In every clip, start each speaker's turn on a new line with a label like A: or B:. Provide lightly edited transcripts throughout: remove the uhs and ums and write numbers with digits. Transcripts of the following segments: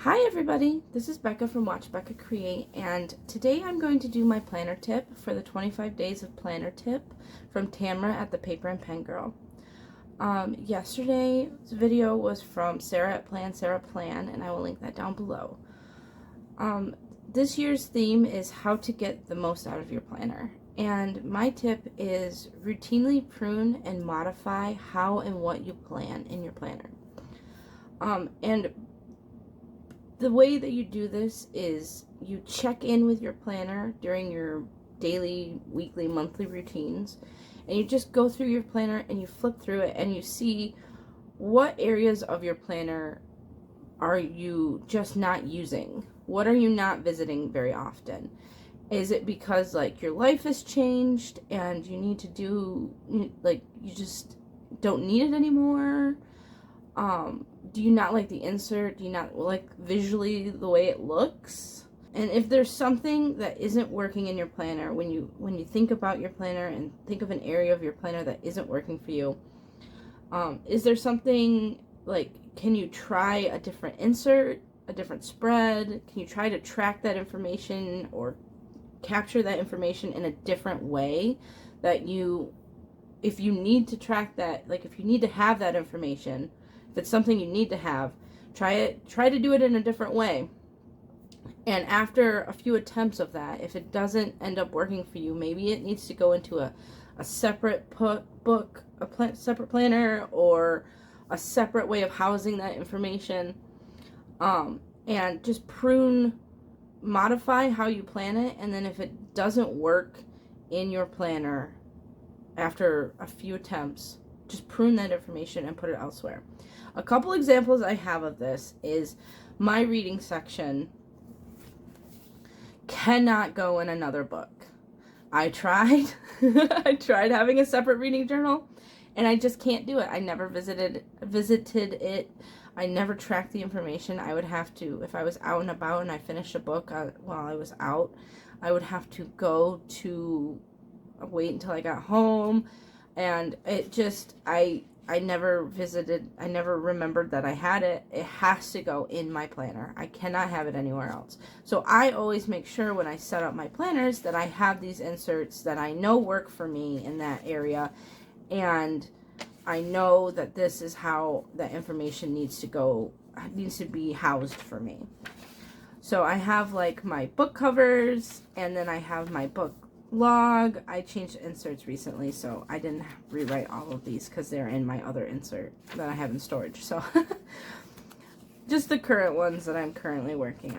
A: Hi everybody, this is Becca from Watch Becca Create, and today I'm going to do my planner tip for the 25 days of planner tip from Tamra at the Paper and Pen Girl. Yesterday's video was from Sarah at Sarah Plan, and I will link that down below. This year's theme is how to get the most out of your planner, and my tip is routinely prune and modify how and what you plan in your planner. And the way that you do this is you check in with your planner during your daily, weekly, monthly routines, and you just go through your planner and you flip through it and you see what areas of your planner are you just not using. What are you not visiting very often? Is it because like your life has changed and you need to do, like, you just don't need it anymore? Do you not like the insert? Do you not like visually the way it looks? And if there's something that isn't working in your planner, when you think about your planner and think of an area of your planner that isn't working for you, is there something like, can you try a different insert, a different spread? Can you try to track that information or capture that information in a different way that if you need to track that, like if you need to have that information, if it's something you need to have, try to do it in a different way. And after a few attempts of that, if it doesn't end up working for you, maybe it needs to go into a separate book, separate planner, or a separate way of housing that information. And just modify how you plan it, and then if it doesn't work in your planner after a few attempts, just prune that information and put it elsewhere. A couple examples I have of this is my reading section cannot go in another book. I tried. I tried having a separate reading journal, and I just can't do it. I never visited it. I never tracked the information. I would have to, if I was out and about and I finished a book while I was out, I would have to wait until I got home, and it just, I never remembered that I had it. It has to go in my planner. I cannot have it anywhere else. So I always make sure when I set up my planners that I have these inserts that I know work for me in that area, and I know that this is how that information needs to be housed for me. So I have like my book covers, and then I have my book log. I changed inserts recently, so I didn't rewrite all of these because they're in my other insert that I have in storage. So just the current ones that I'm currently working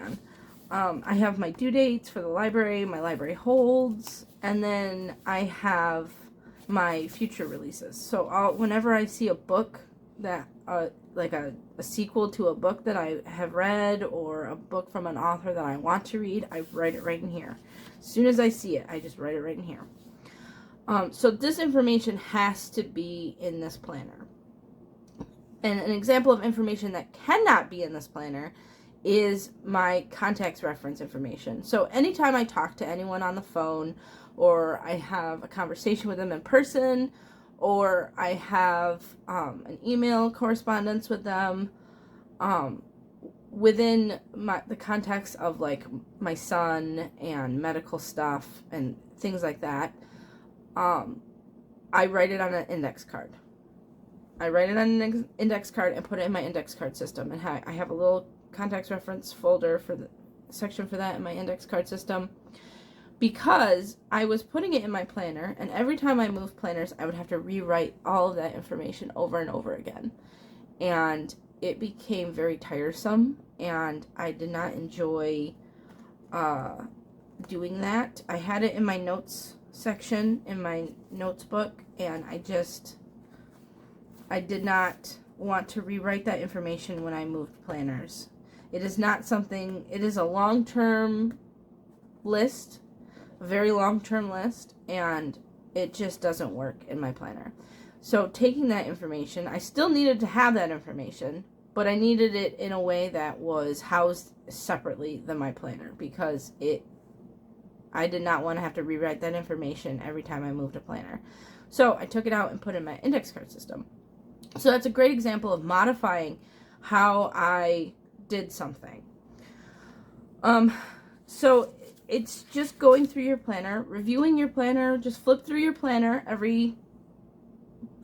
A: on. I have my due dates for the library, my library holds, and then I have my future releases. So whenever I see a book that like a sequel to a book that I have read, or a book from an author that I want to read, I write it right in here. As soon as I see it, I just write it right in here. So this information has to be in this planner. And an example of information that cannot be in this planner is my contacts reference information. So anytime I talk to anyone on the phone, or I have a conversation with them in person, or I have an email correspondence with them, within the context of like my son and medical stuff and things like that, I write it on an index card. I write it on an index card and put it in my index card system. And I have a little contacts reference folder for the section for that in my index card system, because I was putting it in my planner, and every time I moved planners, I would have to rewrite all of that information over and over again. And it became very tiresome, and I did not enjoy doing that. I had it in my notes section in my notes book, and I did not want to rewrite that information when I moved planners. It is not something, it is a long-term list, a very long-term list, and it just doesn't work in my planner. So taking that information, I still needed to have that information, but I needed it in a way that was housed separately than my planner, because I did not want to have to rewrite that information every time I moved a planner. So I took it out and put it in my index card system. So that's a great example of modifying how I did something. So it's just going through your planner, reviewing your planner. Just flip through your planner every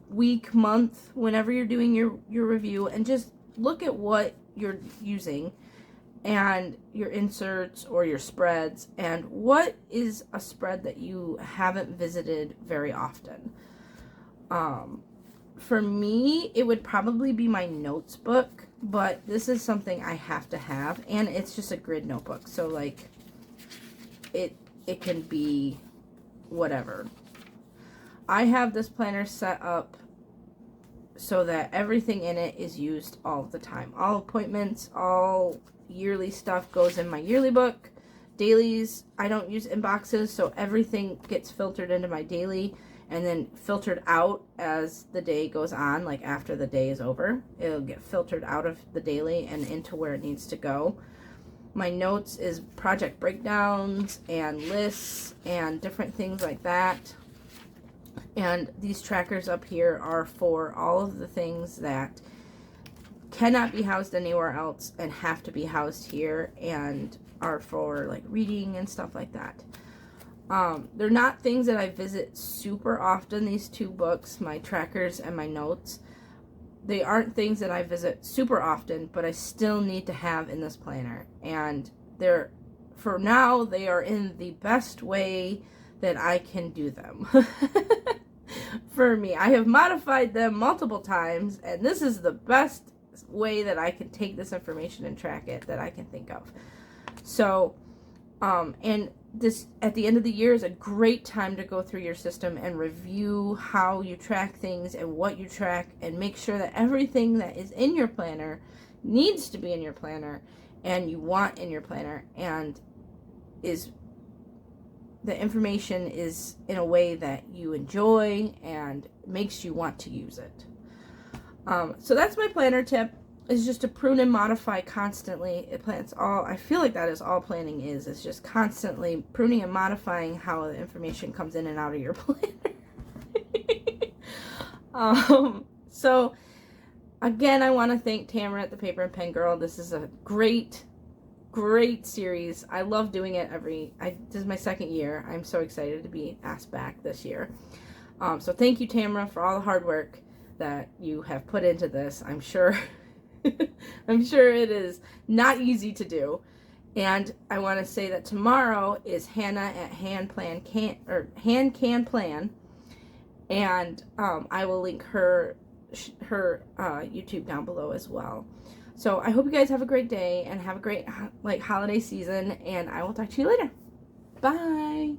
A: week, month, whenever you're doing your review, and just look at what you're using and your inserts or your spreads, and what is a spread that you haven't visited very often. For me, it would probably be my notes book, but this is something I have to have, and it's just a grid notebook, so like it can be whatever. I have this planner set up so that everything in it is used all the time. All appointments, all yearly stuff goes in my yearly book. Dailies, I don't use inboxes, so everything gets filtered into my daily and then filtered out as the day goes on, like after the day is over. It'll get filtered out of the daily and into where it needs to go. My notes is project breakdowns and lists and different things like that. And these trackers up here are for all of the things that cannot be housed anywhere else and have to be housed here, and are for like reading and stuff like that. They're not things that I visit super often, these two books, my trackers and my notes. They aren't things that I visit super often, but I still need to have in this planner. And they're, for now, they are in the best way that I can do them. For me, I have modified them multiple times, and this is the best way that I can take this information and track it that I can think of. So, and this at the end of the year is a great time to go through your system and review how you track things and what you track, and make sure that everything that is in your planner needs to be in your planner and you want in your planner, and is the information is in a way that you enjoy and makes you want to use it. So that's my planner tip, is just to prune and modify constantly. It's all, I feel like that is all planning is just constantly pruning and modifying how the information comes in and out of your planner. So again, I want to thank Tamra at the Paper and Pen Girl. This is a great series. I love doing it this is my second year. I'm so excited to be asked back this year. So thank you, Tamra, for all the hard work that you have put into this. I'm sure I'm sure it is not easy to do. And I want to say that tomorrow is Hannah at Hand Can Plan, and I will link her YouTube down below as well. So I hope you guys have a great day and have a great holiday season, and I will talk to you later. Bye.